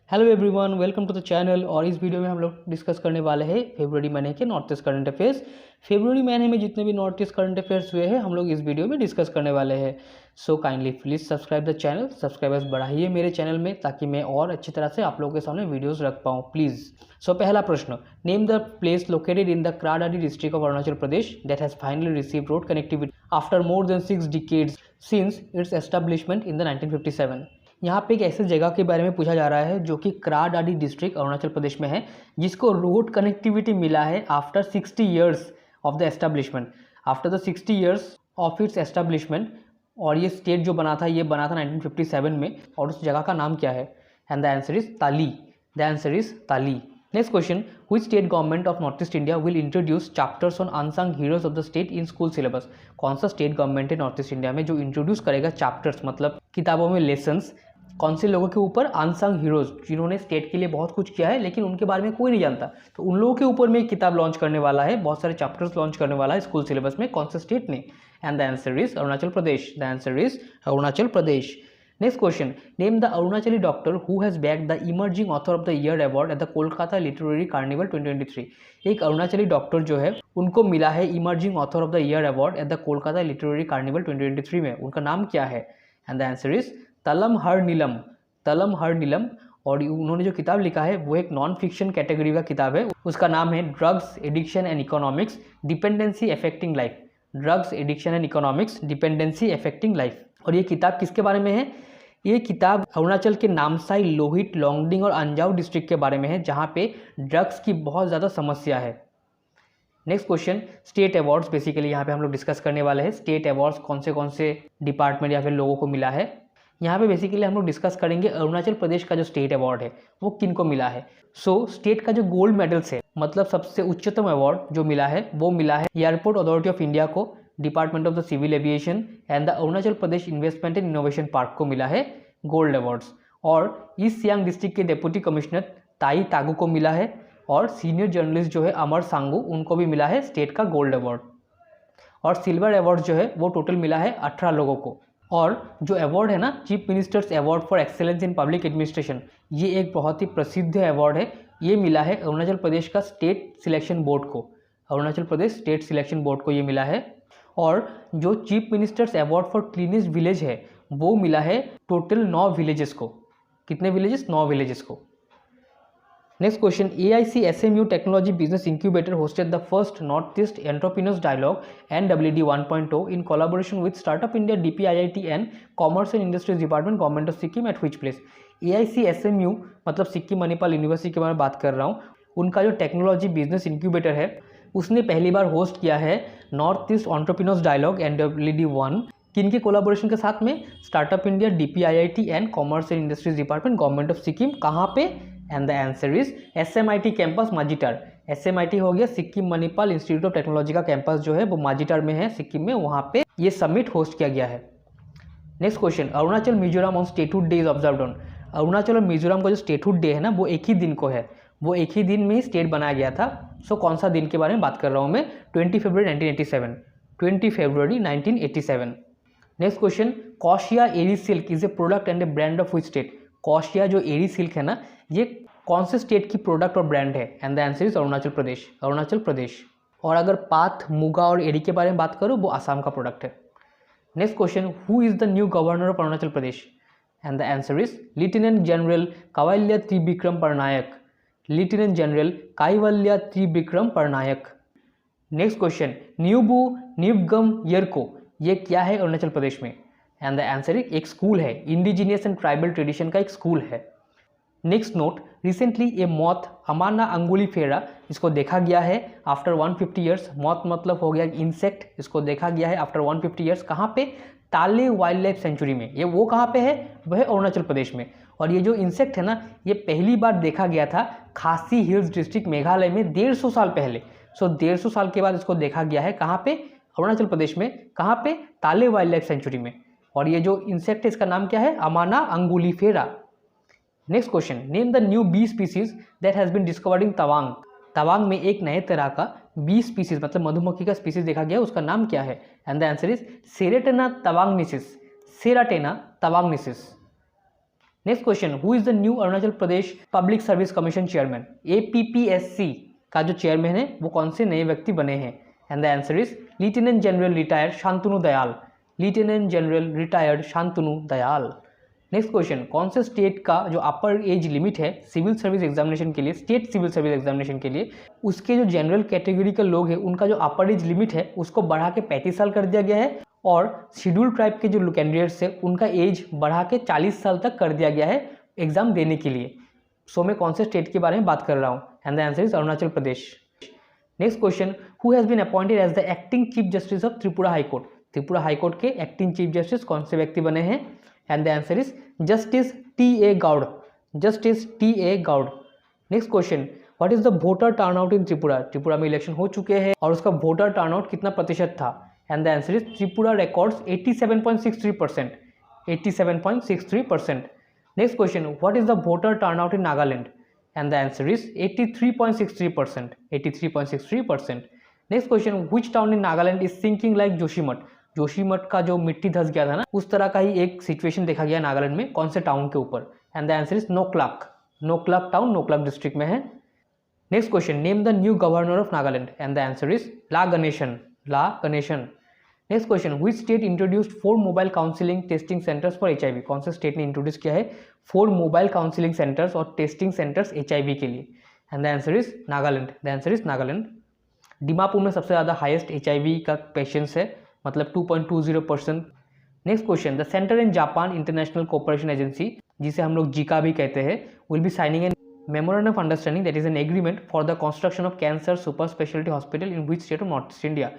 Hello everyone, welcome to the channel. और इस video में हम लोग डिस्कस करने वाले हैं फरवरी महीने के नॉर्थ ईस्ट करंट अफेयर्स। फरवरी महीने में जितने भी नॉर्थ ईस्ट करंट अफेयर्स हुए हैं हम लोग इस वीडियो में डिस्कस करने वाले हैं। So kindly please subscribe the channel, subscribers बढ़ाइए मेरे चैनल में ताकि मैं और अच्छी तरह से आप लोगों के सामने वीडियोज़ रख पाऊँ प्लीज़। सो पहला प्रश्न, name the place located in the Kra Daadi district of Arunachal Pradesh that has finally receive road connectivity after more than 6 decades since its establishment in the 1957। यहाँ पे एक ऐसी जगह के बारे में पूछा जा रहा है जो कि क्राडाडी डिस्ट्रिक्ट अरुणाचल प्रदेश में है, जिसको रोड कनेक्टिविटी मिला है after 60 years of the establishment, after the 60 years of its establishment. और ये स्टेट जो बना था ये बना था 1957 में। और उस जगह का नाम क्या है? एंड द आंसर इज ताली। द आंसर इज ताली। Next question, which state government of north east India will introduce chapters on unsung heroes of the state in school syllabus? कौन सा स्टेट गवर्नमेंट है नॉर्थ ईस्ट इंडिया में जो introduce करेगा chapters, मतलब किताबों में लेसन्स, कौन से लोगों के ऊपर? अनसंग हीरोज, जिन्होंने स्टेट के लिए बहुत कुछ किया है लेकिन उनके बारे में कोई नहीं जानता, तो उन लोगों के ऊपर में एक किताब लॉन्च करने वाला है, बहुत सारे चैप्टर्स लॉन्च करने वाला है स्कूल सिलेबस में। कौन से स्टेट ने? And the answer is Arunachal Pradesh. The answer is Arunachal Pradesh. Next question, name the Arunachali doctor who has bag the emerging author of the year award at the Kolkata literary carnival 2023। एक Arunachali doctor जो है उनको मिला है emerging author of the year award at the Kolkata literary carnival 2023 में। उनका नाम क्या है? And the answer is Talam Har Neelam. तलम Har नीलम। और उन्होंने जो किताब लिखा है वो एक नॉन फिक्शन कैटेगरी का किताब है। उसका नाम है drugs addiction and economics dependency affecting life. Drugs addiction and economics dependency affecting life. और ये किताब किसके बारे में है? ये किताब अरुणाचल के नामसाई, लोहित, लोंगडिंग और अंजाव डिस्ट्रिक्ट के बारे में है, जहाँ पे ड्रग्स की बहुत ज़्यादा समस्या है। Next question, state awards basically यहाँ पे हम लोग डिस्कस करने वाले हैं। स्टेट अवार्ड्स कौन से डिपार्टमेंट या फिर लोगों को मिला है, यहाँ पे बेसिकली हम लोग डिस्कस करेंगे। अरुणाचल प्रदेश का जो स्टेट अवार्ड है वो किन को मिला है। सो स्टेट का जो गोल्ड मेडल्स है, मतलब सबसे उच्चतम अवार्ड जो मिला है वो मिला है एयरपोर्ट अथॉरिटी ऑफ इंडिया को, department of the civil aviation and the Arunachal Pradesh investment and innovation park को मिला है गोल्ड अवार्ड्स। और ईस्ट सियांग डिस्ट्रिक्ट के डिप्टी कमिश्नर ताई तागू को मिला है। और सीनियर जर्नलिस्ट जो है अमर सांगू, उनको भी मिला है स्टेट का गोल्ड अवार्ड। और सिल्वर अवार्ड जो है वो टोटल मिला है 18 लोगों को। और जो अवार्ड है ना, chief ministers award for excellence in public administration, ये एक बहुत ही प्रसिद्ध अवार्ड है। ये मिला है अरुणाचल प्रदेश का स्टेट सिलेक्शन बोर्ड को। Arunachal Pradesh state selection board को ये मिला है। और जो chief ministers award for cleanest village है वो मिला है टोटल 9 विलेजेस को। कितने विलेजेस? 9 विलेजेस को। Next question, AICSMU technology business incubator hosted the first Northeast Entrepreneurs Dialogue NWD 1.0 in collaboration with Startup India, DPIIT and Commerce and Industries Department, Government of Sikkim at which place? AICSMU मतलब Sikkim Manipal university के बारे में बात कर रहा हूँ। उनका जो टेक्नोलॉजी बिजनेस इंक्यूबेटर है उसने पहली बार होस्ट किया है North East entrepreneurs dialogue NWD 1। किनके कोलाबोरेशन के साथ में? Startup India, DPIIT and commerce and industries department, government of Sikkim. कहाँ पे? And the answer is SMIT campus Majitar. SMIT हो गया Sikkim Manipal Institute of Technology का कैंपस जो है वो माजिटार में है सिक्किम में, वहाँ पे ये समिट होस्ट किया गया है। Next question, Arunachal Mizoram on statehood day is observed on. Arunachal और मिजोरम का जो स्टेटहुड डे है ना वो एक ही दिन को है, वो एक ही दिन में ही स्टेट बनाया गया था। सो कौन सा दिन के बारे में बात कर रहा हूँ मैं? 20 फरवरी 1987। 20 फरवरी 1987। Next question, Kaushiya Eri silk is a product and a brand of which state? Kaushiya जो एरी सिल्क है ना ये कौन से स्टेट की प्रोडक्ट और ब्रांड है? And the answer is Arunachal Pradesh. Arunachal Pradesh. और अगर पाथ, मुगा और एरी के बारे में बात करूँ वो आसाम का प्रोडक्ट है। Next question, who is the new governor of Arunachal Pradesh? And the answer is lieutenant general Kaivalya Trivikram Parnaik. Lieutenant general Kaivalya Trivikram Parnaik. Next question, Nyubu Nyvgam Yerko ये क्या है अरुणाचल प्रदेश में? एंड द आंसर इज एक स्कूल है, इंडिजिनियस एंड ट्राइबल ट्रेडिशन का एक स्कूल है। Next note, recently a moth Amana angulifera, इसको देखा गया है आफ्टर 150 ईयर्स। मॉथ मतलब हो गया इंसेक्ट, इसको देखा गया है आफ्टर 150 ईयर्स। कहाँ पे? ताले वाइल्ड लाइफ सेंचुरी में। ये वो कहाँ पे है? वह है अरुणाचल प्रदेश में। और ये जो इंसेक्ट है ना ये पहली बार देखा गया था खासी हिल्स डिस्ट्रिक्ट मेघालय में 150 साल पहले। सो 150 साल के बाद इसको देखा गया है कहाँ पे? अरुणाचल प्रदेश में। कहाँ पे? ताले वाइल्ड लाइफ सेंचुरी में। और ये जो इंसेक्ट है इसका नाम क्या है? Amana angulifera. Next question, name the new bee species that has been discovered in Tawang. Tawang में एक नए तरह का बी स्पीसीज मतलब मधुमक्खी का स्पीसीज देखा गया, उसका नाम क्या है? And the answer is Ceratina tawangensis. Ceratina tawangensis. Next question, who is the new Arunachal Pradesh Public Service Commission chairman? APPSC का जो चेयरमैन है वो कौन से नए व्यक्ति बने हैं? And the answer is lieutenant general retired Shantanu Dayal. Lieutenant general retired Shantanu Dayal. Next question, कौन से स्टेट का जो अपर एज लिमिट है सिविल सर्विस एग्जामिनेशन के लिए, स्टेट सिविल सर्विस एग्जामिनेशन के लिए, उसके जो जनरल कैटेगरी के लोग हैं उनका जो अपर एज लिमिट है उसको बढ़ा के 35 साल कर दिया गया है, और शेड्यूल ट्राइब के जो कैंडिडेट्स है उनका एज बढ़ा के 40 साल तक कर दिया गया है एग्जाम देने के लिए। सो मैं कौन से स्टेट के बारे में बात कर रहा हूँ? And the answer is Arunachal Pradesh. Next question, who has been appointed as the acting chief justice of Tripura high court? Tripura high court के एक्टिंग चीफ जस्टिस कौन से व्यक्ति बने हैं? And the answer is justice T.A. Gaur. Justice T.A. Gaur. Next question, what is the voter turnout in Tripura? Tripura में election हो चुके हैं और उसका वोटर टर्नआउट कितना प्रतिशत था? And the answer is Tripura records 87.63%। 87.63%। Next question, what is the voter turnout in Nagaland? And the answer is 83.63%। 83.63%। Next question, which town in Nagaland is sinking like Joshimath? Joshimath का जो मिट्टी धस गया था ना, उस तरह का ही एक सिचुएशन देखा गया नागालैंड में, कौन से टाउन के ऊपर? And the answer is Noklak. Noklak town Noklak district में है। Next question, name the new governor of Nagaland? And the answer is La Ganesan. La Ganesan. Next question, which state introduced 4 mobile counselling testing centres for HIV? कौन से स्टेट ने इंट्रोड्यूस किया है 4 mobile counselling centres और testing centres HIV के लिए? And the answer is Nagaland. The answer is Nagaland. Dimapur में सबसे ज़्यादा हाईएस्ट HIV का पेशेंट्स है, मतलब 2.20%। Next question, the centre in Japan international cooperation agency, जिसे हम लोग जिका भी कहते हैं, will be signing an memorandum of understanding that is an agreement for the construction of cancer super speciality hospital in which state of north east India?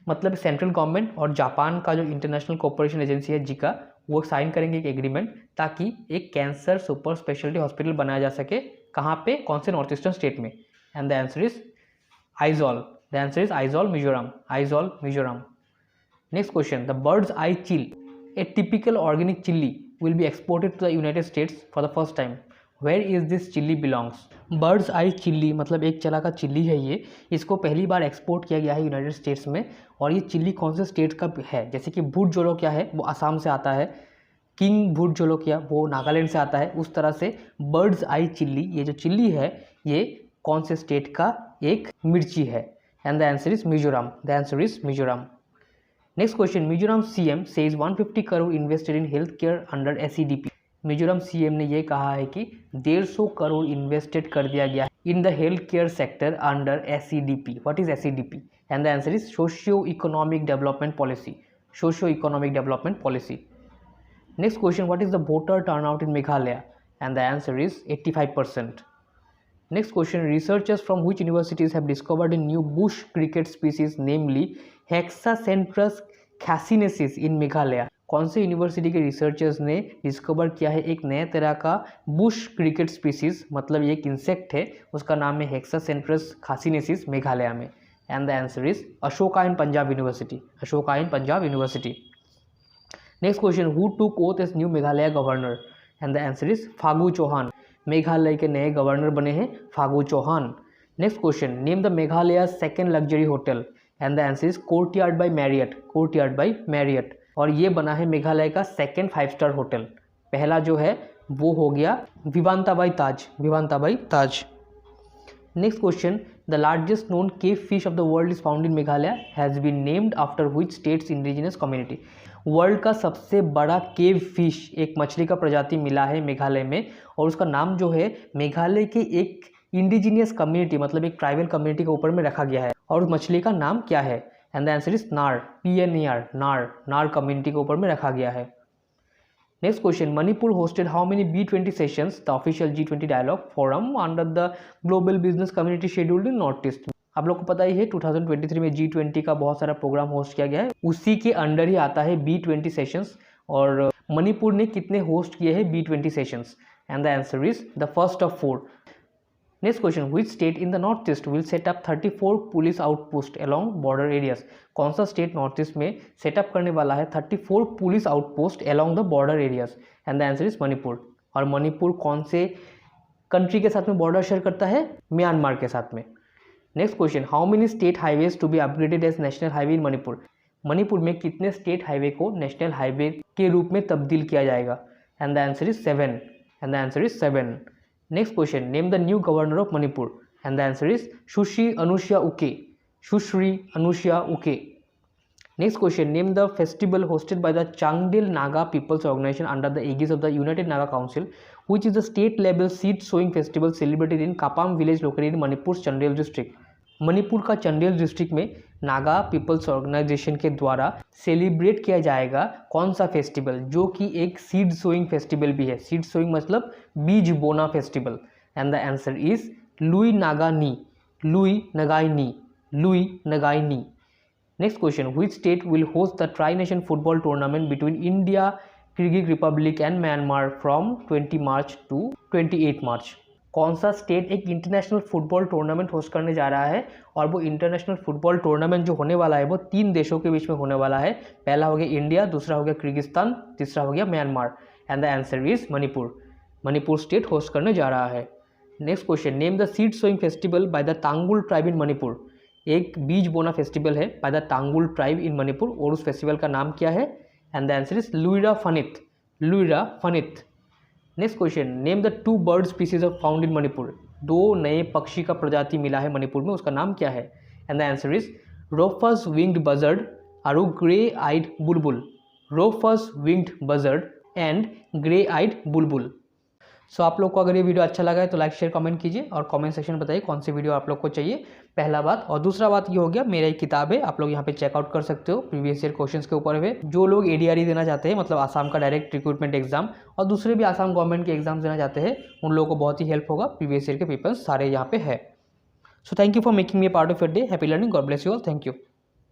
मतलब central government और Japan का जो इंटरनेशनल कोऑपरेशन एजेंसी है जिका, वो sign करेंगे एक agreement ताकि एक कैंसर सुपर स्पेशलिटी हॉस्पिटल बनाया जा सके। कहाँ पे? कौन से नॉर्थ ईस्टर्न स्टेट में? And the answer is Aizawl. The answer is Aizawl Mizoram. Aizawl Mizoram. Next question, the bird's eye chill, a typical organic chili, will be exported to the United States for the first time. Where is this chili belongs? Bird's eye chili मतलब एक चला का chilli है ये, इसको पहली बार export किया गया है यूनाइटेड स्टेट्स में। और ये चिल्ली कौन से स्टेट का है? जैसे कि भूट जोलोकिया है वो असम से आता है, किंग भूट जोलोकिया वो नागालैंड से आता है। उस तरह से बर्ड्स आई चिल्ली, ये जो चिल्ली है ये कौन से स्टेट का एक मिर्ची है? And the answer is Mizoram. The answer is Mizoram. Next question, Mizoram CM says 150 crore invested in health care under SEDP। Mizoram CM ने ये कहा है कि 150 करोड़ इन्वेस्टेड कर दिया गया in the health care sector under SEDP। What is SEDP? And the answer is socio economic development policy. Socio economic development policy. Next question, what is the voter turnout in Meghalaya? And the answer is 85%. Next question, researchers from which universities have discovered a new bush cricket species, namely Hexacentrus cassinensis in Meghalaya? कौन से university के researchers ने discover किया है एक नए तरह का बुश क्रिकेट स्पीसीज, मतलब ये एक इंसेक्ट है, उसका नाम है हेक्सासेंट्रस खासिनेसिस मेघालय में? And the answer is Ashoka in Punjab university. Ashoka in Punjab university. Next question, who took oath as new Meghalaya governor? And the answer is Phagu Chauhan. Meghalaya के नए गवर्नर बने हैं Phagu Chauhan. Next question, name the Meghalaya second luxury hotel? And the answer is courtyard by Marriott. Courtyard by Marriott. और ये बना है मेघालय का second 5 star hotel. पहला जो है वो हो गया Vivanta by Taj. Vivanta by Taj. Next question, the largest known cave fish of the world is found in Meghalaya, has been named after which state's indigenous community? World का सबसे बड़ा केव फिश, एक मछली का प्रजाति मिला है मेघालय में, और उसका नाम जो है मेघालय के एक इंडिजिनियस कम्युनिटी, मतलब एक ट्राइबल कम्युनिटी के ऊपर में रखा गया है। और उस मछली का नाम क्या है? एंड द आंसर इज नार। PNAR, नार। नार कम्युनिटी के ऊपर में रखा गया है। Next question, Manipur hosted how many B20 sessions, the official G20 dialogue forum under the global business community scheduled in north east? आप लोग को पता ही है 2023 में G20 का बहुत सारा प्रोग्राम होस्ट किया गया है, उसी के अंडर ही आता है B20 सेशंस। और मणिपुर ने कितने होस्ट किए हैं B20 sessions? And the answer is the first of 4। Next question, which state in the north east will set up 34 police outpost along border areas? कौन सा स्टेट नॉर्थ ईस्ट में setup करने वाला है 34 police outpost along the border areas? And the answer is Manipur. और मणिपुर कौन से country के साथ में बॉर्डर शेयर करता है? म्यांमार के साथ में। Next question, how many state highways to be upgraded as national highway in Manipur? Manipur में कितने स्टेट हाईवे को नेशनल हाईवे के रूप में तब्दील किया जाएगा? And the answer is 7। And the answer is 7. Next question, name the new governor of Manipur and the answer is Sushri Anusuiya Uikey. Sushri Anusuiya उके. Next question, name the festival hosted by the Changdel Naga People's Organization under the aegis of the United Naga Council, which is the state level seed sowing festival celebrated in Kapam village located in Manipur's Chandel district. Manipur का Chandel district में Naga peoples organisation के द्वारा celebrate किया जाएगा कौन सा festival, जो कि एक सीड सोइंग फेस्टिवल भी है. सीड सोइंग मतलब बीज बोना festival. And the answer is Lui Ngai Ni. Lui Ngai Ni. Lui Ngai Ni. Next question, which state will host the Tri-Nation Football Tournament between India, Kyrgyz Republic and Myanmar from 20 March to 28 March? कौन सा स्टेट एक international football tournament host करने जा रहा है, और वो इंटरनेशनल फुटबॉल टूर्नामेंट जो होने वाला है वो 3 देशों के बीच में होने वाला है. पहला हो गया इंडिया, दूसरा हो गया किर्गिस्तान, तीसरा हो गया Myanmar. And the answer is Manipur. Manipur state host करने जा रहा है. Next question, name the seed sowing festival by the Tangkhul tribe in Manipur. एक बीज बोना फेस्टिवल है by the Tangkhul tribe in Manipur, और उस फेस्टिवल का नाम क्या है? And the answer is Luira Phanit. Luira Phanit. Next question, name the 2 bird species of found in Manipur. 2 नए पक्षी का प्रजाति मिला है मणिपुर में, उसका नाम क्या है? And the answer is rufous winged buzzard और grey eyed bulbul. Rufous winged buzzard and grey eyed bulbul. So आप लोग को अगर ये वीडियो अच्छा लगा है तो लाइक शेयर कमेंट कीजिए और कमेंट सेक्शन में बताइए कौन सी वीडियो आप लोग को चाहिए. पहला बात. और दूसरा बात ये हो गया, मेरा एक किताब है, आप लोग यहाँ पे चेकआउट कर सकते हो. प्रीवियस ईयर क्वेश्चंस के ऊपर है. जो लोग एडीआरई देना चाहते हैं, मतलब आसाम का डायरेक्ट रिक्रूटमेंट एग्जाम, और दूसरे भी आसाम गवर्नमेंट के एग्जाम देना चाहते हैं, उन लोगों को बहुत ही हेल्प होगा. प्रीवियस ईयर के पेपर्स सारे यहाँ पे है. So thank you for making me part of your day. Happy learning. God bless you all. Thank you.